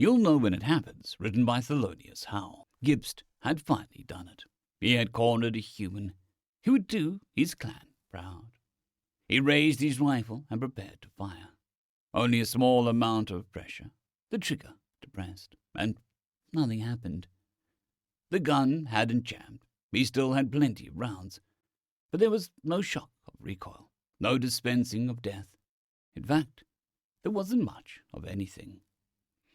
You'll Know When It Happens, written by Thelonious Howe. Gibbs had finally done it. He had cornered a human who would do his clan proud. He raised his rifle and prepared to fire. Only a small amount of pressure, the trigger depressed, and nothing happened. The gun hadn't jammed. He still had plenty of rounds, but there was no shock of recoil, no dispensing of death. In fact, there wasn't much of anything.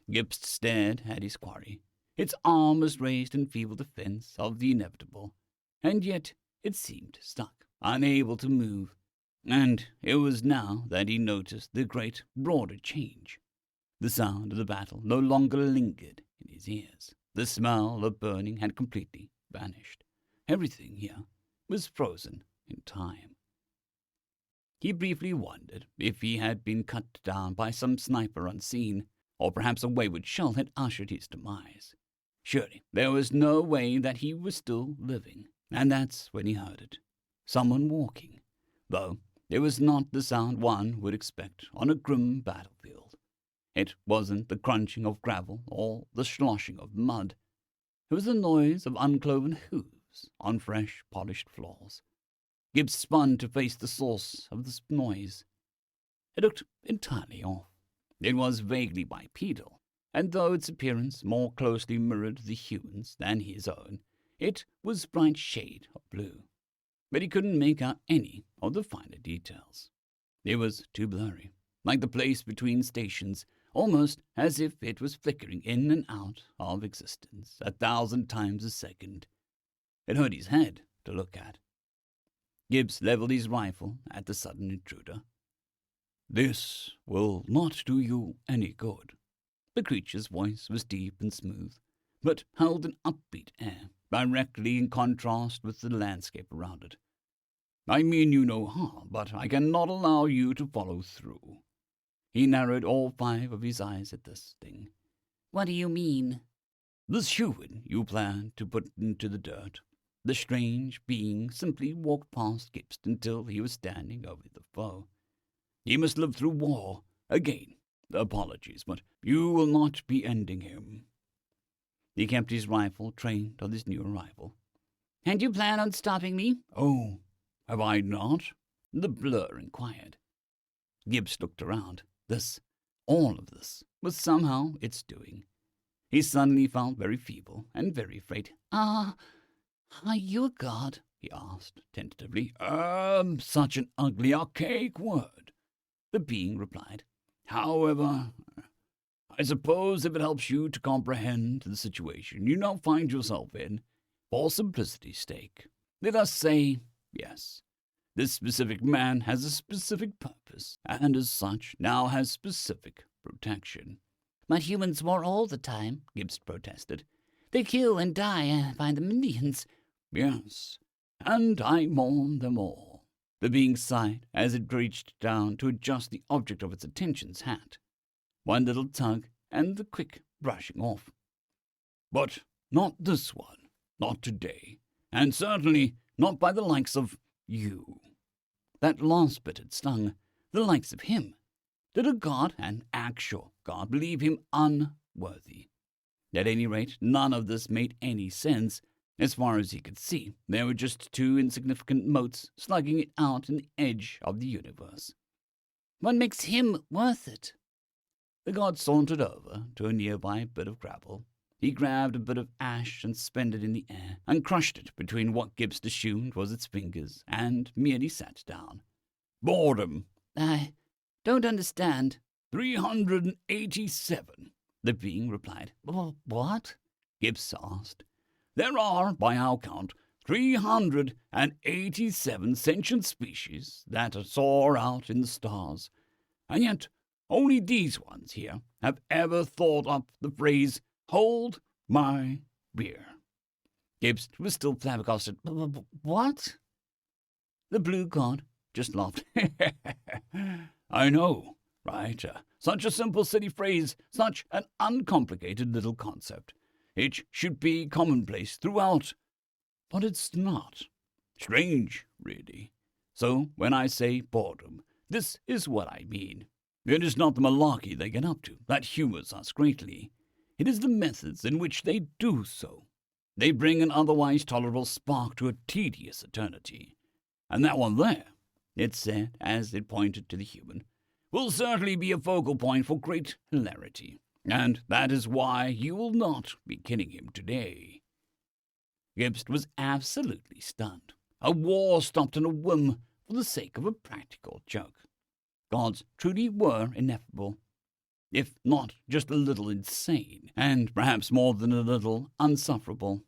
Gibbs stared at his quarry, its arm was raised in feeble defense of the inevitable, and yet it seemed stuck, unable to move. And it was now that he noticed the great, broader change. The sound of the battle no longer lingered in his ears. The smell of burning had completely vanished. Everything here was frozen in time. He briefly wondered if he had been cut down by some sniper unseen, or perhaps a wayward shell had ushered his demise. Surely there was no way that he was still living, and that's when he heard it. Someone walking, though it was not the sound one would expect on a grim battlefield. It wasn't the crunching of gravel or the sloshing of mud. It was the noise of uncloven hooves on fresh, polished floors. Gibbs spun to face the source of this noise. It looked entirely off. It was vaguely bipedal, and though its appearance more closely mirrored the human's than his own, it was a bright shade of blue. But he couldn't make out any of the finer details. It was too blurry, like the place between stations, almost as if it was flickering in and out of existence 1,000 times a second. It hurt his head to look at. Gibbs leveled his rifle at the sudden intruder. "This will not do you any good." The creature's voice was deep and smooth, but held an upbeat air, directly in contrast with the landscape around it. "I mean you no harm, but I cannot allow you to follow through." He narrowed all 5 of his eyes at this thing. "What do you mean?" "This human you plan to put into the dirt." The strange being simply walked past Gibbs until he was standing over the foe. "He must live through war. Again, apologies, but you will not be ending him." He kept his rifle trained on this new arrival. "And you plan on stopping me?" "Oh, have I not?" the blur inquired. Gibbs looked around. All of this, was somehow its doing. He suddenly felt very feeble and very afraid. Are you a god?" he asked tentatively. Such an ugly, archaic word," the being replied. "However, I suppose if it helps you to comprehend the situation you now find yourself in, for simplicity's sake, let us say yes. This specific man has a specific purpose, and as such now has specific protection." "But humans war all the time," Gibbs protested. "They kill and die by the millions." "Yes, and I mourn them all." The being sighed as it reached down to adjust the object of its attention's hat. One little tug, and the quick brushing off. "But not this one, not today, and certainly not by the likes of you." That last bit had stung. The likes of him. Did a god, an actual god, believe him unworthy? At any rate, none of this made any sense. As far as he could see, there were just 2 insignificant motes slugging it out in the edge of the universe. "What makes him worth it?" The god sauntered over to a nearby bit of gravel. He grabbed a bit of ash and suspended in the air, and crushed it between what Gibbs assumed was its fingers, and merely sat down. "Boredom." "I don't understand." 387, the being replied. "What?" Gibbs asked. "There are, by our count, 387 sentient species that soar out in the stars, and yet only these ones here have ever thought up the phrase, 'Hold my beer.'" Gibbs was still flabbergasted. "What?" The blue god just laughed. "I know, right? Such a simple, silly phrase, such an uncomplicated little concept. It should be commonplace throughout, but it's not. Strange, really. So when I say boredom, this is what I mean. It is not the malarkey they get up to that humors us greatly. It is the methods in which they do so. They bring an otherwise tolerable spark to a tedious eternity. And that one there, it said as it pointed to the human, will certainly be a focal point for great hilarity. And that is why you will not be killing him today. Gibst was absolutely stunned. A war stopped on a whim for the sake of a practical joke. Gods truly were ineffable, if not just a little insane, and perhaps more than a little unsufferable.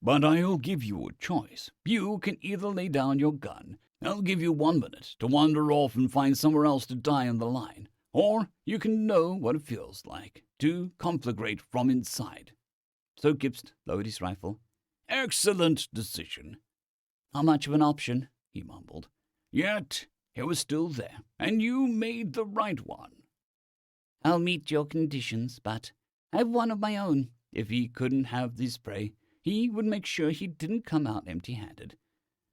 But I'll give you a choice. You can either lay down your gun, I'll give you 1 minute to wander off and find somewhere else to die on the line, or you can know what it feels like to conflagrate from inside. So Gibst lowered his rifle. Excellent decision. Not much of an option, he mumbled. Yet it was still there, and you made the right one. I'll meet your conditions, but I've one of my own. If he couldn't have this prey, he would make sure he didn't come out empty-handed.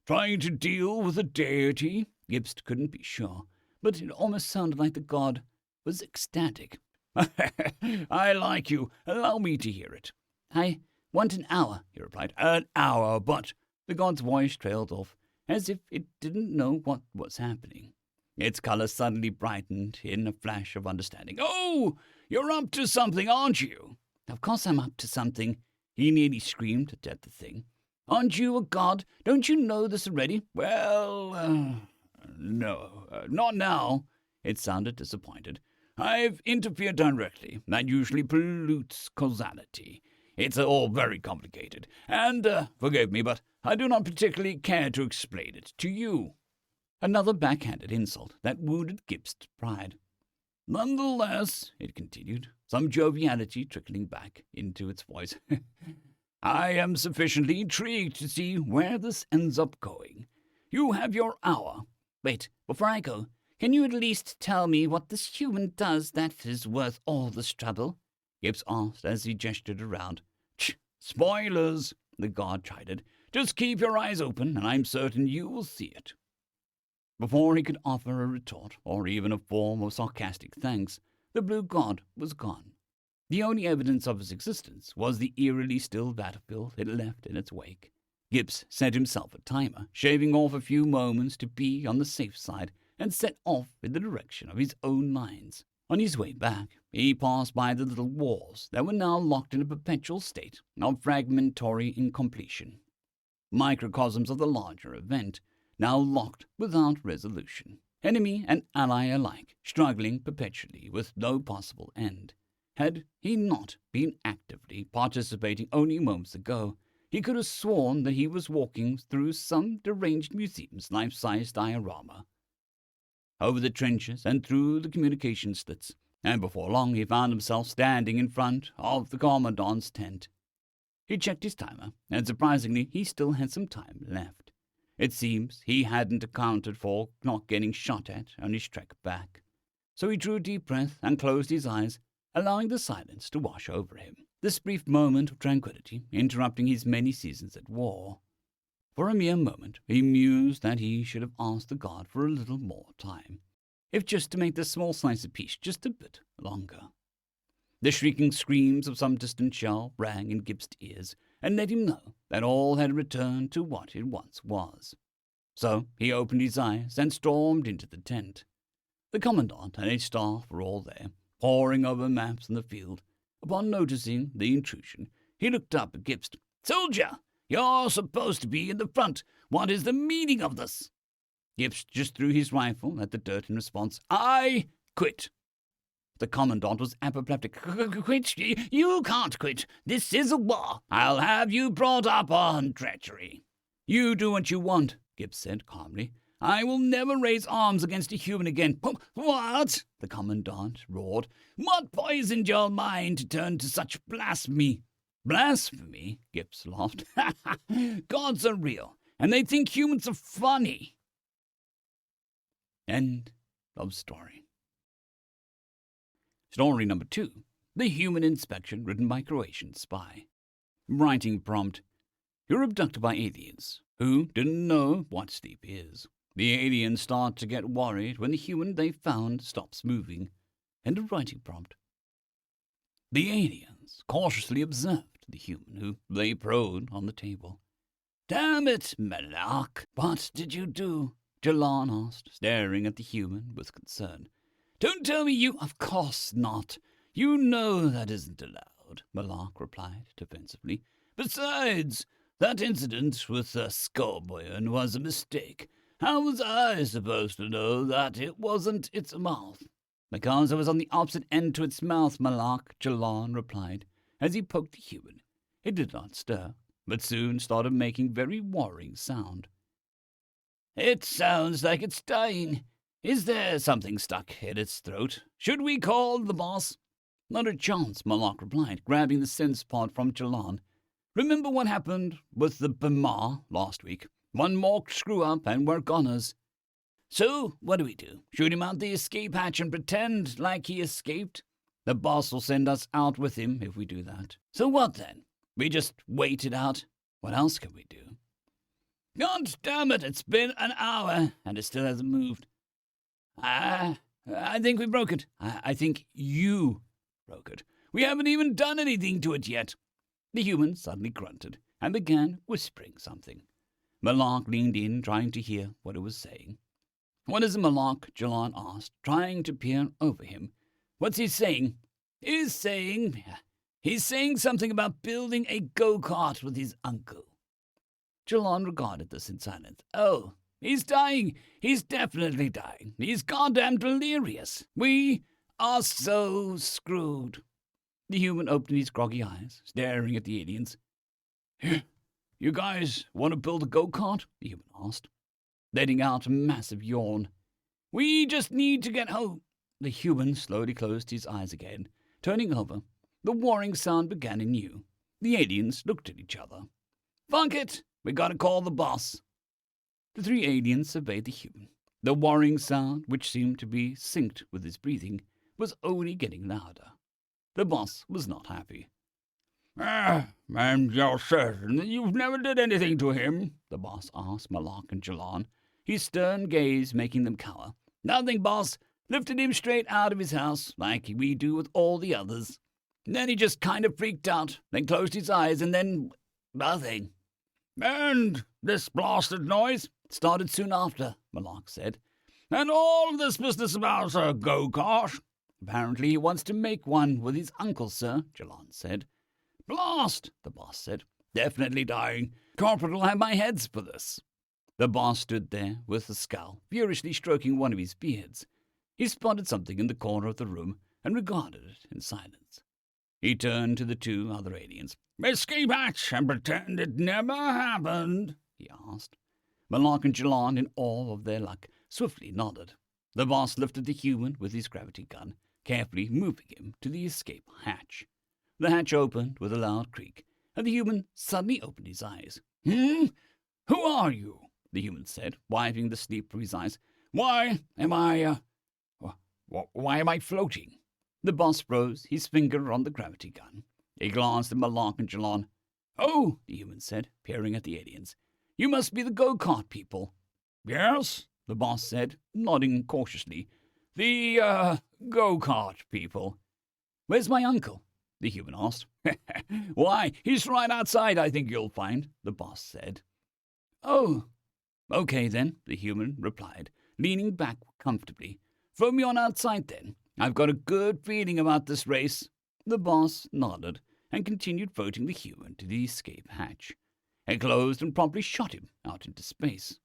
Trying to deal with a deity? Gibst couldn't be sure, but it almost sounded like the god was ecstatic. I like you. Allow me to hear it. I want an hour, he replied. An hour, but... The god's voice trailed off, as if it didn't know what was happening. Its color suddenly brightened in a flash of understanding. Oh, you're up to something, aren't you? Of course I'm up to something, he nearly screamed at the thing. Aren't you a god? Don't you know this already? Well, no, not now. It sounded disappointed. I've interfered directly. That usually pollutes causality. It's all very complicated, and, forgive me, but I do not particularly care to explain it to you. Another backhanded insult that wounded Gibst's pride. Nonetheless, it continued, some joviality trickling back into its voice, I am sufficiently intrigued to see where this ends up going. You have your hour. Wait, before I go, can you at least tell me what this human does that is worth all this trouble? Gibbs asked as he gestured around. Spoilers, the god chided. Just keep your eyes open, and I'm certain you will see it. Before he could offer a retort, or even a form of sarcastic thanks, the blue god was gone. The only evidence of his existence was the eerily still battlefield it left in its wake. Gibbs set himself a timer, shaving off a few moments to be on the safe side, and set off in the direction of his own lines. On his way back, he passed by the little walls that were now locked in a perpetual state of fragmentary incompletion. Microcosms of the larger event, now locked without resolution. Enemy and ally alike, struggling perpetually with no possible end. Had he not been actively participating only moments ago, he could have sworn that he was walking through some deranged museum's life-size diorama. Over the trenches and through the communication slits, and before long he found himself standing in front of the commandant's tent. He checked his timer, and surprisingly he still had some time left. It seems he hadn't accounted for not getting shot at on his trek back. So he drew a deep breath and closed his eyes, allowing the silence to wash over him. This brief moment of tranquility interrupting his many seasons at war. For a mere moment he mused that he should have asked the god for a little more time, if just to make the small slice of peace just a bit longer. The shrieking screams of some distant shell rang in Gibbs' ears, and let him know that all had returned to what it once was. So he opened his eyes and stormed into the tent. The commandant and his staff were all there, poring over maps in the field. Upon noticing the intrusion, he looked up at Gibbs. "Soldier, you're supposed to be in the front. What is the meaning of this?" Gibbs just threw his rifle at the dirt in response. "I quit." The commandant was apoplectic. "Quit? You can't quit. This is a war. I'll have you brought up on treachery." "You do what you want," Gibbs said calmly. "I will never raise arms against a human again." "What?" the commandant roared. "What poisoned your mind to turn to such blasphemy?" "Blasphemy?" Gibbs laughed. "Gods are real, and they think humans are funny." End of story. Story number 2. The Human Inspection, written by Croatian spy. Writing prompt. You're abducted by aliens, who didn't know what sleep is. The aliens start to get worried when the human they found stops moving. End of writing prompt. The aliens aliens cautiously observed the human who lay prone on the table. "Damn it, Malak, what did you do?" Jalan asked, staring at the human with concern. "Don't tell me you—" "Of course not. You know that isn't allowed," Malak replied defensively. "Besides, that incident with the scorpion was a mistake. How was I supposed to know that it wasn't its mouth?" "Because I was on the opposite end to its mouth, Malak," Jalan replied, as he poked the human. It did not stir, but soon started making very worrying sound. "It sounds like it's dying. Is there something stuck in its throat? Should we call the boss?" "Not a chance," Malak replied, grabbing the sense pod from Jalan. "Remember what happened with the Bamar last week? One more screw-up and we're goners." "So, what do we do? Shoot him out the escape hatch and pretend like he escaped? The boss will send us out with him if we do that. So what then? We just wait it out? What else can we do?" "God damn it, it's been an hour, and it still hasn't moved." I think we broke it. I think you broke it. We haven't even done anything to it yet." The human suddenly grunted and began whispering something. Malak leaned in, trying to hear what it was saying. "What is it, Malak?" Jalan asked, trying to peer over him. "What's he saying?" He's saying something about building a go-kart with his uncle." Jalan regarded this in silence. "Oh, he's dying. He's definitely dying. He's goddamn delirious. We are so screwed." The human opened his groggy eyes, staring at the aliens. "You guys want to build a go-kart?" the human asked, letting out a massive yawn. "We just need to get home." The human slowly closed his eyes again, turning over. The warring sound began anew. The aliens looked at each other. "Fuck it! We gotta call the boss." The three aliens surveyed the human. The warring sound, which seemed to be synced with his breathing, was only getting louder. The boss was not happy. "And you're certain that you've never did anything to him?" the boss asked Malak and Jalan, his stern gaze making them cower. "Nothing, boss. Lifted him straight out of his house, like we do with all the others. Then he just kind of freaked out, then closed his eyes, and then nothing." "And this blasted noise?" "Started soon after," Malak said. "And all this business about a go-kart?" "Apparently he wants to make one with his uncle, sir," Jalan said. "Blast," the boss said. "Definitely dying. Corporate will have my heads for this." The boss stood there with a scowl, furiously stroking one of his beards. He spotted something in the corner of the room and regarded it in silence. He turned to the two other aliens. "Escape hatch and pretend it never happened?" he asked. Malak and Jalan, in awe of their luck, swiftly nodded. The boss lifted the human with his gravity gun, carefully moving him to the escape hatch. The hatch opened with a loud creak, and the human suddenly opened his eyes. Who are you?" the human said, wiping the sleep from his eyes. Why am I floating?" The boss froze, his finger on the gravity gun. He glanced at Malak and Jalan. "Oh," the human said, peering at the aliens. "You must be the go-kart people." "Yes," the boss said, nodding cautiously. "The, go-kart people." "Where's my uncle?" the human asked. "Why, he's right outside, I think you'll find," the boss said. "Oh, okay then," the human replied, leaning back comfortably. "Throw me on outside then. I've got a good feeling about this race." The boss nodded and continued floating the human to the escape hatch. It closed and promptly shot him out into space.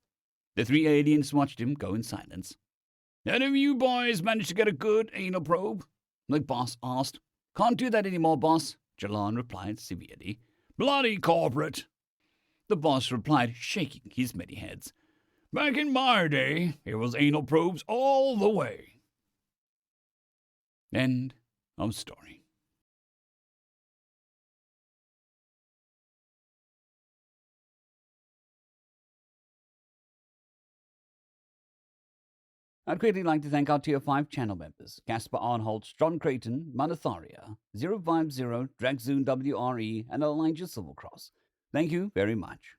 The three aliens watched him go in silence. "Any of you boys managed to get a good anal probe?" the boss asked. "Can't do that anymore, boss," Jalan replied severely. "Bloody corporate," the boss replied, shaking his many heads. "Back in my day, it was anal probes all the way." End of story. I'd greatly like to thank our Tier 5 channel members, Caspar Arnholtz, John Creighton, Manatharia, 050, Dragzoon WRE, and Elijah Silvercross. Thank you very much.